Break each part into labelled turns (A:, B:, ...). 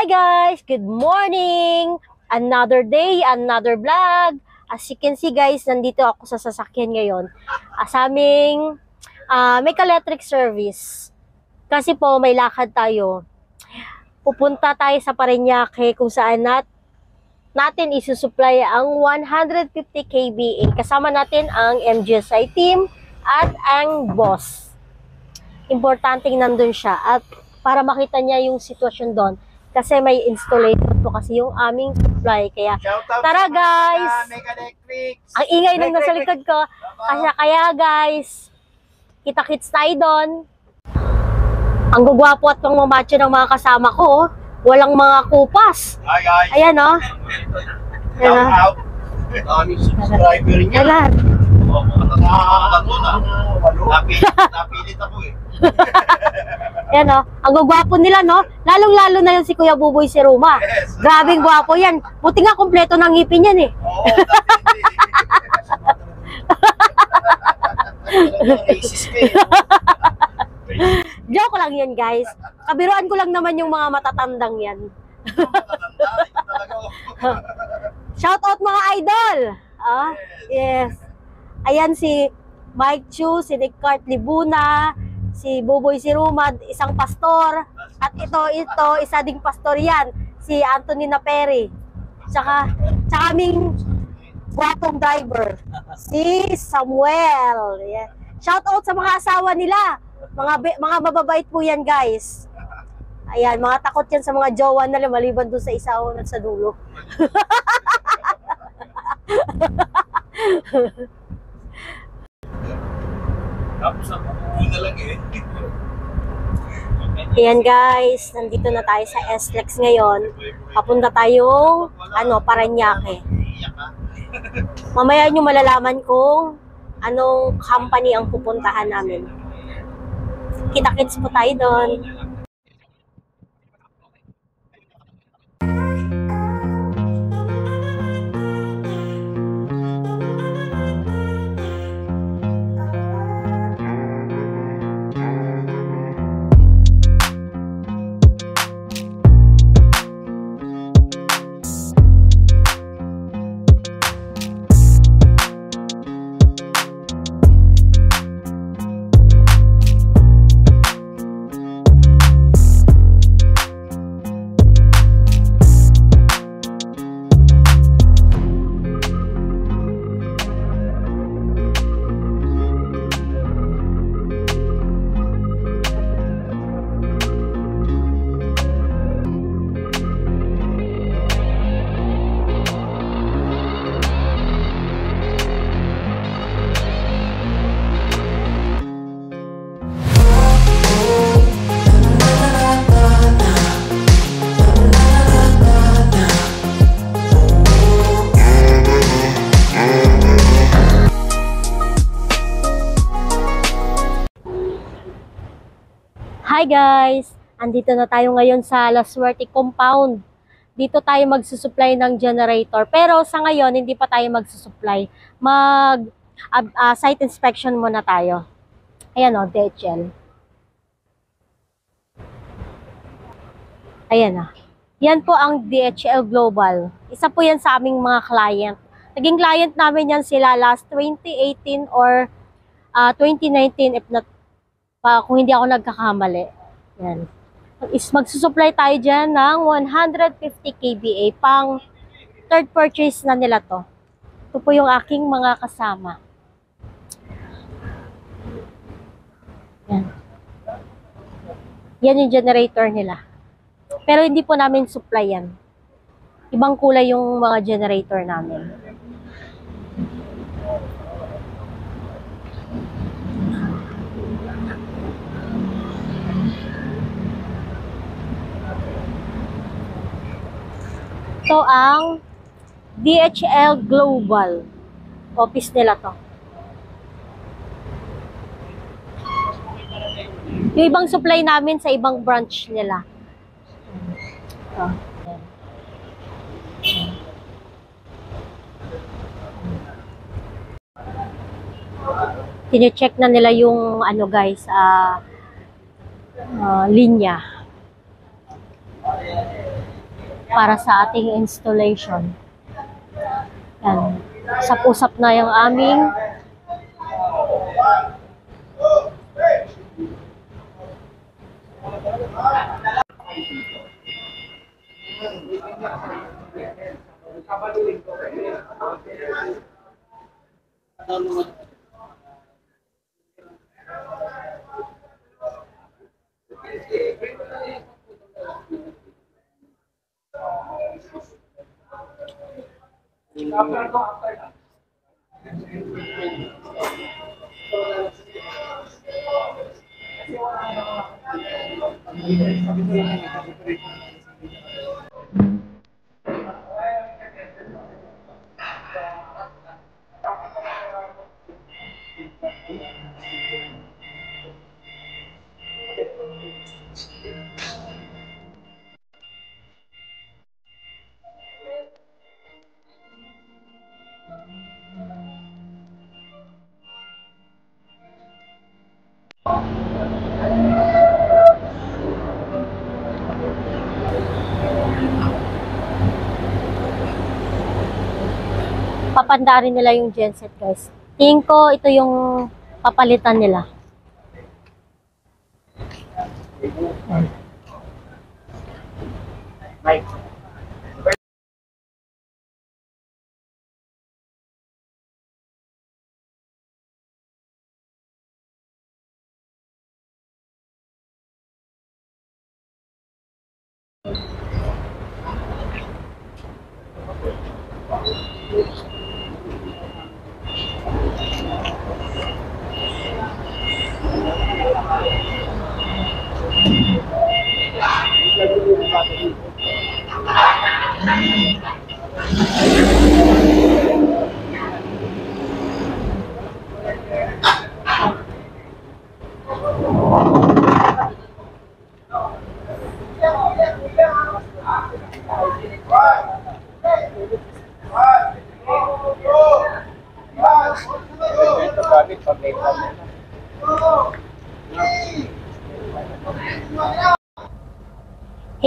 A: Hi guys! Good morning! Another day, another vlog. As you can see guys, nandito ako sa sasakyan ngayon. Sa aming may electric service. Kasi po may lakad tayo. Pupunta tayo sa Parañaque kung saan natin isusupply ang 150 kVA. Kasama natin ang MGSI team at ang boss. Importanteng nandun siya at para makita niya yung sitwasyon doon. Kasi may installation po kasi yung aming supply. Kaya, tara guys! Ang ingay nang nasa likod ko. Kaya guys, kita-kits tayo doon. Ang gugwapo at pang mamacho ng mga kasama ko. Walang mga kupas. Ayan o.
B: Shout out. Daming subscriber niya.
A: Ayan.
B: Napilit ako eh.
A: Yan o, ang gwapo nila no, lalong-lalo na yung si Kuya Buboy si Roma.
B: Yes.
A: Grabing gwapo yan. Buti nga kompleto ng ngipin yan eh.
B: Oo, racist kayo.
A: Joke lang yan guys. Kabiruan ko lang naman yung mga matatandang yan.
B: Matatanda, ito talaga.
A: Shout out mga idol. Yes. Ayan si Mike Chu, si Nicart Libuna, si Buboy si Roma, isang pastor. At ito, isa ding pastor yan. Si Anthony Naperi. Tsaka aming gwapong driver. Si Samuel. Yeah. Shout out sa mga asawa nila. Mga mababait po yan guys. Ayan, mga takot yan sa mga jowa na maliban doon sa isa o sa dulo.
B: Tapos ako na lang eh.
A: Ayan guys, nandito na tayo sa SLEX ngayon. Papunta tayong Parañaque. Mamaya nyo malalaman kung anong company ang pupuntahan namin. Kita-kits po tayo doon. Hi guys! Andito na tayo ngayon sa La Suerte Compound. Dito tayo magsusupply ng generator. Pero sa ngayon, hindi pa tayo magsusupply. Site inspection muna tayo. Ayan o, DHL. Ayan o. Yan po ang DHL Global. Isa po yan sa aming mga client. Naging client namin yan sila last 2018 or 2019 if not kung hindi ako nagkakamali. Yan. Magsusupply tayo dyan ng 150 kVA pang third purchase na nila to. Ito po yung aking mga kasama. Yan. Yan yung generator nila. Pero hindi po namin supply yan. Ibang kulay yung mga generator namin. Ito ang DHL Global. Office nila to. Yung ibang supply namin sa ibang branch nila. Tine-check na nila yung guys, linya. para sa ating installation. Yan. Usap-usap na yung aming papandarin nila yung genset, guys. Tingin ko ito yung papalitan nila.
B: Mike.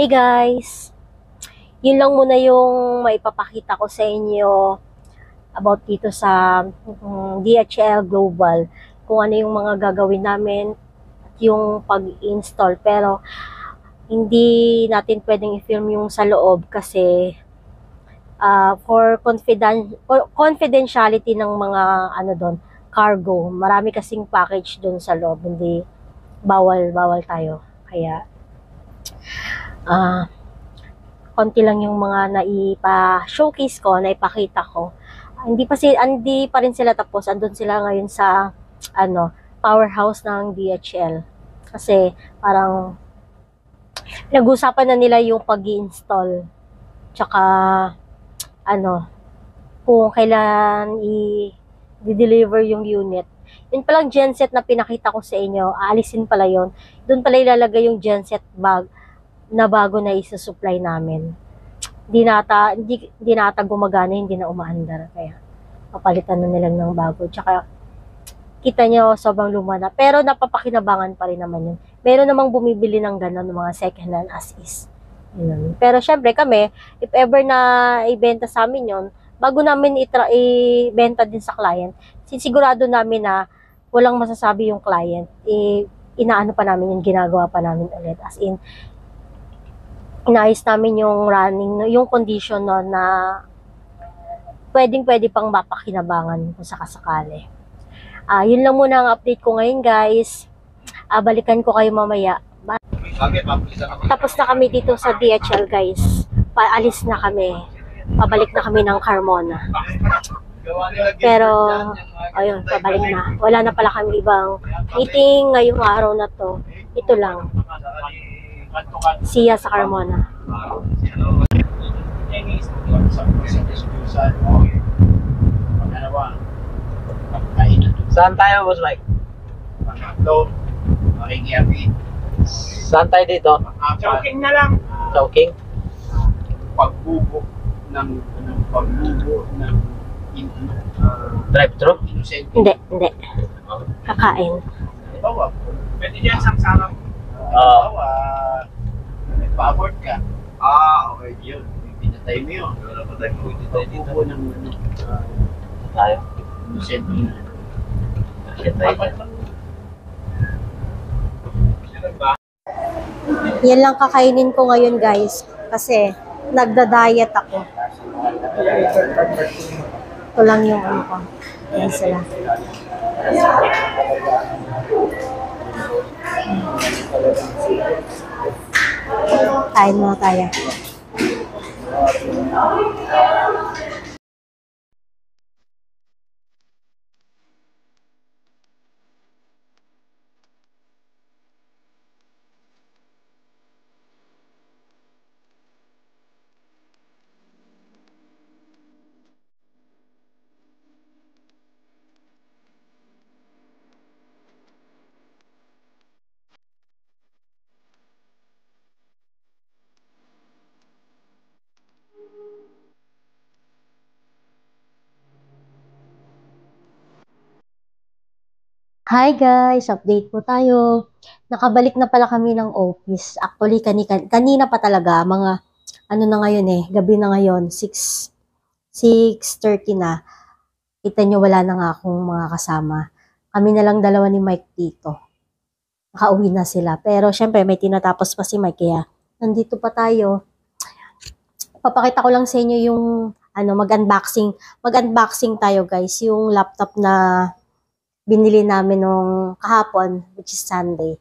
A: Hey guys! Yun lang muna yung maipapakita ko sa inyo about dito sa DHL Global. Kung ano yung mga gagawin namin at yung pag-install. Pero hindi natin pwedeng i-film yung sa loob kasi for confidentiality ng mga ano doon, cargo. Marami kasing package doon sa loob. Hindi bawal tayo. Kaya konti lang yung mga naipa-showcase ko, naipakita ko. Hindi pa rin sila tapos. Andun sila ngayon sa powerhouse ng DHL. Kasi parang nag-usapan na nila yung pag-i-install. Tsaka kung kailan i-deliver yung unit. Yun palang genset na pinakita ko sa inyo, aalisin pala yun. Doon pala ilalagay yung genset bag na bago na isa-supply namin. Hindi na ata gumagana, hindi na umaandar. Kaya papalitan na nilang ng bago. Tsaka kita nyo, sobrang luma na. Pero napapakinabangan pa rin naman yun. Meron namang bumibili ng gano'n, mga second hand as is. Yun. Pero syempre kami, if ever na ibenta sa amin yun, bago namin ibenta din sa client, sinigurado namin na walang masasabi yung client, inaano pa namin yung ginagawa pa namin ulit. As in, inaayos namin yung running, yung condition no, na pwede pang mapakinabangan kung sakasakali. Yun lang muna ang update ko ngayon, guys. Balikan ko kayo mamaya. Tapos na kami dito sa DHL, guys. Paalis na kami. Pabalik na kami ng Carmona. Pero, ayun, pabalik na. Wala na pala kami ibang meeting ngayong araw na to. Ito lang. Siya sa Carmona.
C: Saan tayo, Boss Mike? Saan tayo dito?
B: Choking na lang.
C: Chowking?
B: Pagbubo ng
C: Drive-thru?
A: Hindi. Kakain.
B: Bawa. Pwede dyan samsarang.
C: Oo.
B: Pa-abort ka. Okay, yun. Tayo mo yun. Wala pa tayo pwede tayo dito. Ng ano.
C: Tayo.
B: Sentro na.
C: Shit tayo.
A: Yan lang kakainin ko ngayon guys. Kasi nagda-diet ako. Ito lang yung ano ko. Yan sila. Kain muna tayo. Hi guys, update po tayo. Nakabalik na pala kami ng office. Actually, kanina pa talaga, mga ano na ngayon gabi na ngayon, 6:30 na. Kita nyo wala na nga akong mga kasama. Kami na lang dalawa ni Mike dito. Nakauwi na sila. Pero syempre may tinatapos pa si Mike kaya nandito pa tayo. Papakita ko lang sa inyo yung ano, mag-unboxing tayo guys, yung laptop na binili namin nung kahapon, which is Sunday.